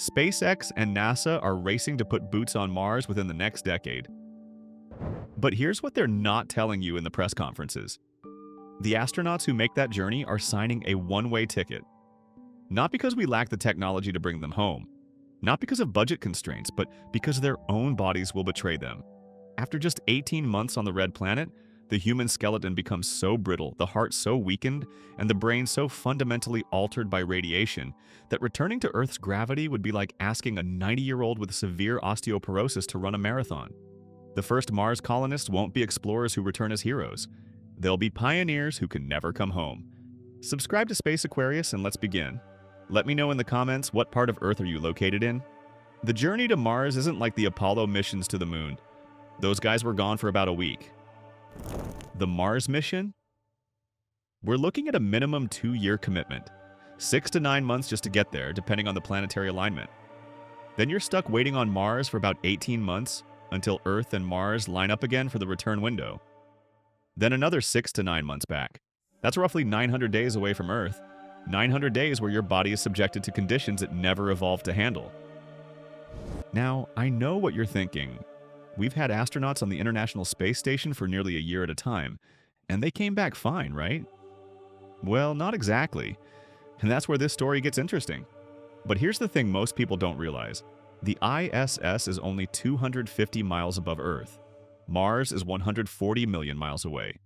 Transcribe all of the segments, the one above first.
SpaceX and NASA are racing to put boots on Mars within the next decade. But here's what they're not telling you in the press conferences. The astronauts who make that journey are signing a one-way ticket. Not because we lack the technology to bring them home, not because of budget constraints, but because their own bodies will betray them. After just 18 months on the red planet, the human skeleton becomes so brittle, the heart so weakened, and the brain so fundamentally altered by radiation that returning to Earth's gravity would be like asking a 90-year-old with severe osteoporosis to run a marathon. The first Mars colonists won't be explorers who return as heroes. They'll be pioneers who can never come home. Subscribe to Space Aquarius and let's begin. Let me know in the comments what part of Earth are you located in. The journey to Mars isn't like the Apollo missions to the moon. Those guys were gone for about a week. The Mars mission? We're looking at a minimum 2-year commitment. 6 to 9 months just to get there, depending on the planetary alignment. Then you're stuck waiting on Mars for about 18 months until Earth and Mars line up again for the return window. Then another 6 to 9 months back. That's roughly 900 days away from Earth. 900 days where your body is subjected to conditions it never evolved to handle. Now, I know what you're thinking. We've had astronauts on the International Space Station for nearly a year at a time, and they came back fine, right? Well, not exactly. And that's where this story gets interesting. But here's the thing most people don't realize. The ISS is only 250 miles above Earth. Mars is 140 million miles away.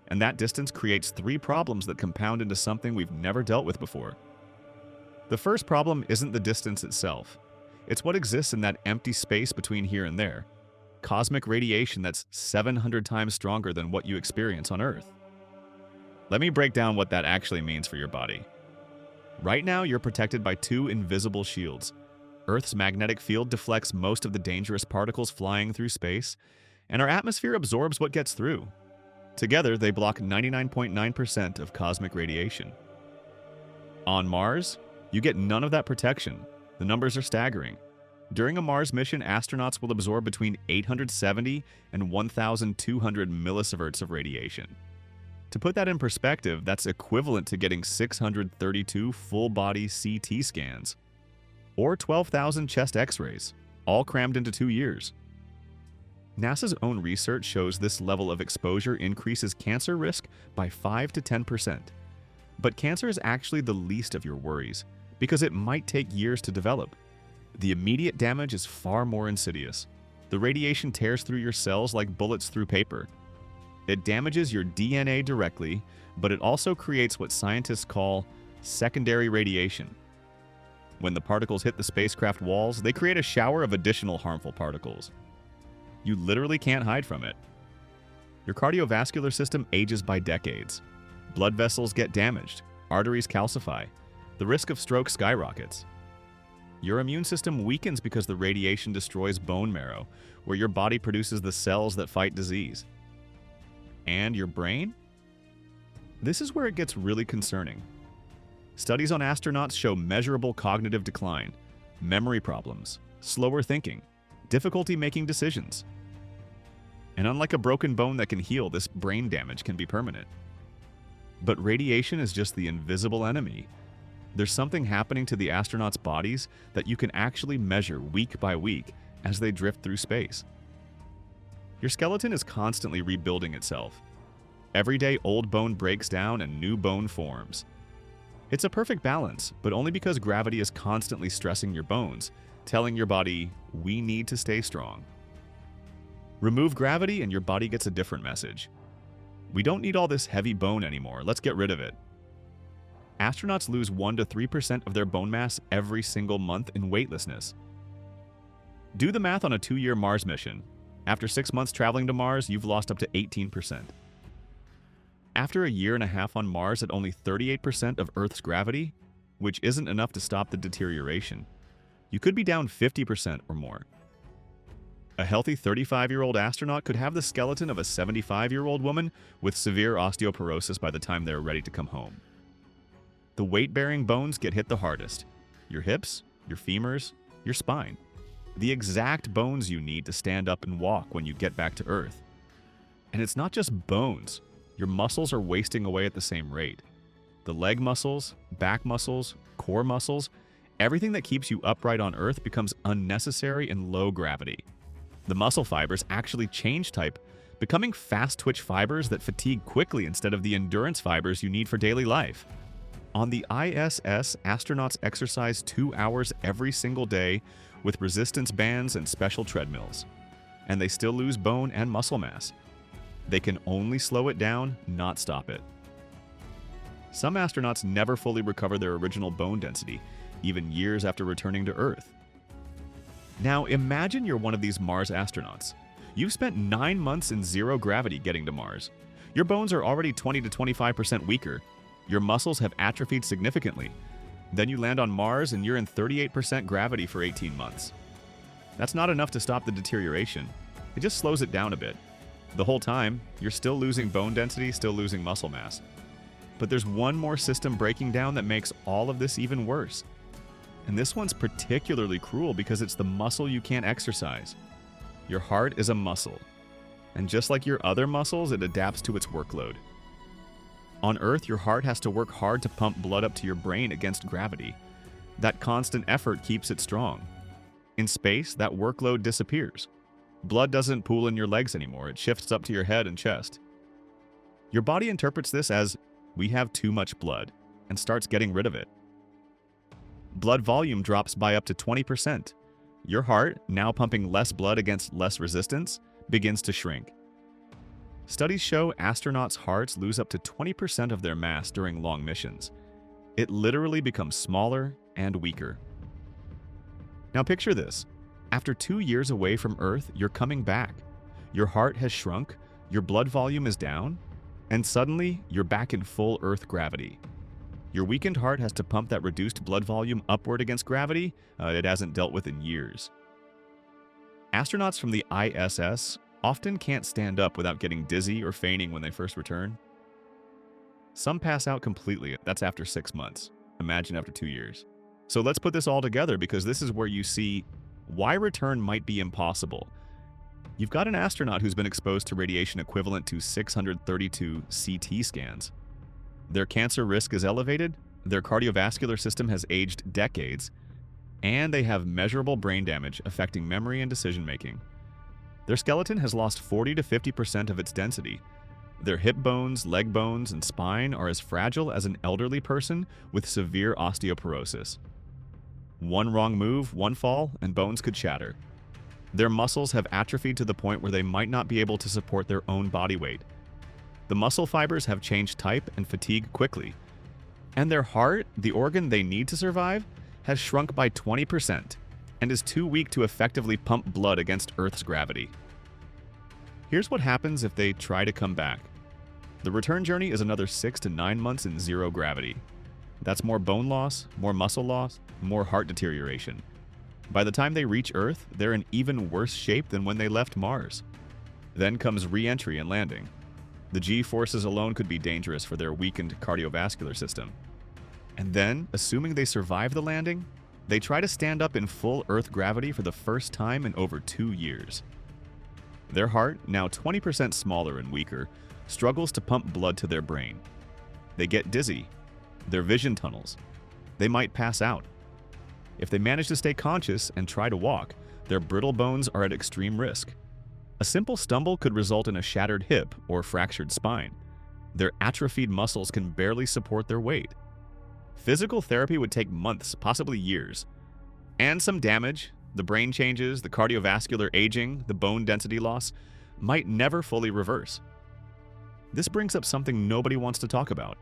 And that distance creates 3 problems that compound into something we've never dealt with before. The first problem isn't the distance itself. It's what exists in that empty space between here and there. Cosmic radiation that's 700 times stronger than what you experience on Earth. Let me break down what that actually means for your body. Right now, you're protected by 2 invisible shields. Earth's magnetic field deflects most of the dangerous particles flying through space, and our atmosphere absorbs what gets through. Together, they block 99.9% of cosmic radiation. On Mars, you get none of that protection. The numbers are staggering. During a Mars mission, astronauts will absorb between 870 and 1,200 millisieverts of radiation. To put that in perspective, that's equivalent to getting 632 full-body CT scans, or 12,000 chest X-rays, all crammed into 2 years. NASA's own research shows this level of exposure increases cancer risk by 5 to 10%. But cancer is actually the least of your worries, because it might take years to develop. The immediate damage is far more insidious. The radiation tears through your cells like bullets through paper. It damages your DNA directly, but it also creates what scientists call secondary radiation. When the particles hit the spacecraft walls, they create a shower of additional harmful particles. You literally can't hide from it. Your cardiovascular system ages by decades. Blood vessels get damaged, arteries calcify, the risk of stroke skyrockets. Your immune system weakens because the radiation destroys bone marrow, where your body produces the cells that fight disease. And your brain? This is where it gets really concerning. Studies on astronauts show measurable cognitive decline, memory problems, slower thinking, difficulty making decisions. And unlike a broken bone that can heal, this brain damage can be permanent. But radiation is just the invisible enemy. There's something happening to the astronauts' bodies that you can actually measure week by week as they drift through space. Your skeleton is constantly rebuilding itself. Every day, old bone breaks down and new bone forms. It's a perfect balance, but only because gravity is constantly stressing your bones, telling your body, we need to stay strong. Remove gravity and your body gets a different message. We don't need all this heavy bone anymore, let's get rid of it. Astronauts lose 1 to 3% of their bone mass every single month in weightlessness. Do the math on a 2-year Mars mission. After 6 months traveling to Mars, you've lost up to 18%. After a year and a half on Mars at only 38% of Earth's gravity, which isn't enough to stop the deterioration, you could be down 50% or more. A healthy 35-year-old astronaut could have the skeleton of a 75-year-old woman with severe osteoporosis by the time they're ready to come home. The weight-bearing bones get hit the hardest. Your hips, your femurs, your spine. The exact bones you need to stand up and walk when you get back to Earth. And it's not just bones. Your muscles are wasting away at the same rate. The leg muscles, back muscles, core muscles, Everything that keeps you upright on Earth becomes unnecessary in low gravity. The muscle fibers actually change type, becoming fast-twitch fibers that fatigue quickly instead of the endurance fibers you need for daily life. On the ISS, astronauts exercise 2 hours every single day with resistance bands and special treadmills. And they still lose bone and muscle mass. They can only slow it down, not stop it. Some astronauts never fully recover their original bone density, even years after returning to Earth. Now imagine you're one of these Mars astronauts. You've spent 9 months in zero gravity getting to Mars. Your bones are already 20 to 25% weaker. Your muscles have atrophied significantly. Then you land on Mars and you're in 38% gravity for 18 months. That's not enough to stop the deterioration. It just slows it down a bit. The whole time, you're still losing bone density, still losing muscle mass. But there's one more system breaking down that makes all of this even worse. And this one's particularly cruel because it's the muscle you can't exercise. Your heart is a muscle. And just like your other muscles, it adapts to its workload. On Earth, your heart has to work hard to pump blood up to your brain against gravity. That constant effort keeps it strong. In space, that workload disappears. Blood doesn't pool in your legs anymore, it shifts up to your head and chest. Your body interprets this as, we have too much blood, and starts getting rid of it. Blood volume drops by up to 20%. Your heart, now pumping less blood against less resistance, begins to shrink. Studies show astronauts' hearts lose up to 20% of their mass during long missions. It literally becomes smaller and weaker. Now picture this. After 2 years away from Earth, you're coming back. Your heart has shrunk, your blood volume is down, and suddenly you're back in full Earth gravity. Your weakened heart has to pump that reduced blood volume upward against gravity it hasn't dealt with in years. Astronauts from the ISS often can't stand up without getting dizzy or fainting when they first return. Some pass out completely, that's after 6 months. Imagine after 2 years. So let's put this all together because this is where you see why return might be impossible. You've got an astronaut who's been exposed to radiation equivalent to 632 CT scans. Their cancer risk is elevated, their cardiovascular system has aged decades, and they have measurable brain damage affecting memory and decision-making. Their skeleton has lost 40 to 50% of its density. Their hip bones, leg bones, and spine are as fragile as an elderly person with severe osteoporosis. One wrong move, one fall, and bones could shatter. Their muscles have atrophied to the point where they might not be able to support their own body weight. The muscle fibers have changed type and fatigue quickly. And their heart, the organ they need to survive, has shrunk by 20% and is too weak to effectively pump blood against Earth's gravity. Here's what happens if they try to come back. The return journey is another 6 to 9 months in zero gravity. That's more bone loss, more muscle loss, more heart deterioration. By the time they reach Earth, they're in even worse shape than when they left Mars. Then comes re-entry and landing. The G-forces alone could be dangerous for their weakened cardiovascular system. And then, assuming they survive the landing, they try to stand up in full Earth gravity for the first time in over 2 years. Their heart, now 20% smaller and weaker, struggles to pump blood to their brain. They get dizzy. Their vision tunnels. They might pass out. If they manage to stay conscious and try to walk, their brittle bones are at extreme risk. A simple stumble could result in a shattered hip or fractured spine. Their atrophied muscles can barely support their weight. Physical therapy would take months, possibly years. And some damage, the brain changes, the cardiovascular aging, the bone density loss, might never fully reverse. This brings up something nobody wants to talk about.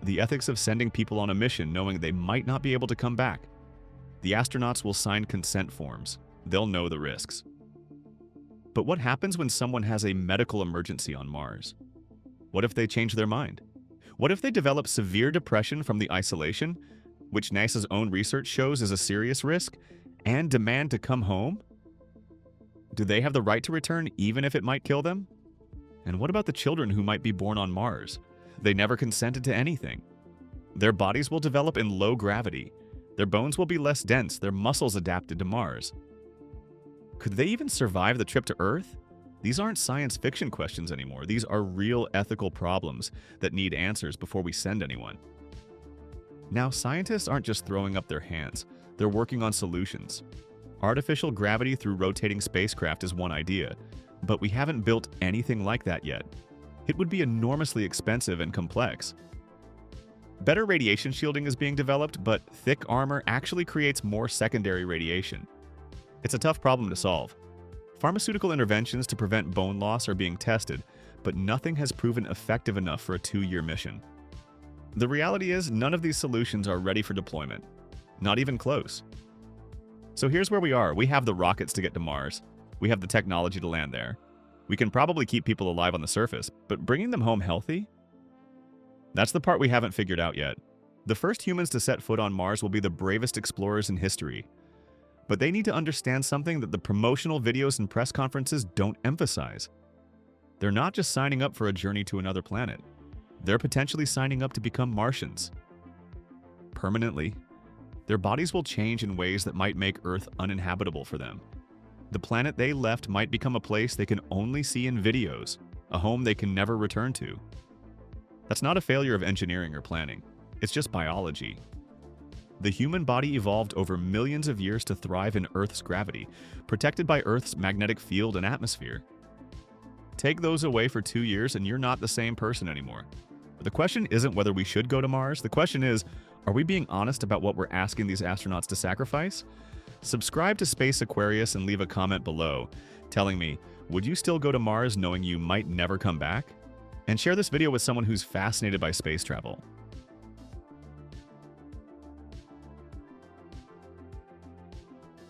The ethics of sending people on a mission knowing they might not be able to come back. The astronauts will sign consent forms. They'll know the risks. But what happens when someone has a medical emergency on Mars? What if they change their mind? What if they develop severe depression from the isolation, which NASA's own research shows is a serious risk, and demand to come home? Do they have the right to return even if it might kill them? And what about the children who might be born on Mars? They never consented to anything. Their bodies will develop in low gravity. Their bones will be less dense, their muscles adapted to Mars. Could they even survive the trip to Earth? These aren't science fiction questions anymore. These are real ethical problems that need answers before we send anyone. Now, scientists aren't just throwing up their hands. They're working on solutions. Artificial gravity through rotating spacecraft is one idea, but we haven't built anything like that yet. It would be enormously expensive and complex. Better radiation shielding is being developed, but thick armor actually creates more secondary radiation. It's a tough problem to solve. Pharmaceutical interventions to prevent bone loss are being tested, but nothing has proven effective enough for a 2-year mission. The reality is, none of these solutions are ready for deployment. Not even close. So here's where we are. We have the rockets to get to Mars. We have the technology to land there. We can probably keep people alive on the surface, but bringing them home healthy? That's the part we haven't figured out yet. The first humans to set foot on Mars will be the bravest explorers in history. But they need to understand something that the promotional videos and press conferences don't emphasize. They're not just signing up for a journey to another planet. They're potentially signing up to become Martians. Permanently. Their bodies will change in ways that might make Earth uninhabitable for them. The planet they left might become a place they can only see in videos, a home they can never return to. That's not a failure of engineering or planning. It's just biology. The human body evolved over millions of years to thrive in Earth's gravity, protected by Earth's magnetic field and atmosphere. Take those away for 2 years and you're not the same person anymore. But the question isn't whether we should go to Mars. The question is, are we being honest about what we're asking these astronauts to sacrifice? Subscribe to Space Aquarius and leave a comment below telling me, would you still go to Mars knowing you might never come back? And share this video with someone who's fascinated by space travel.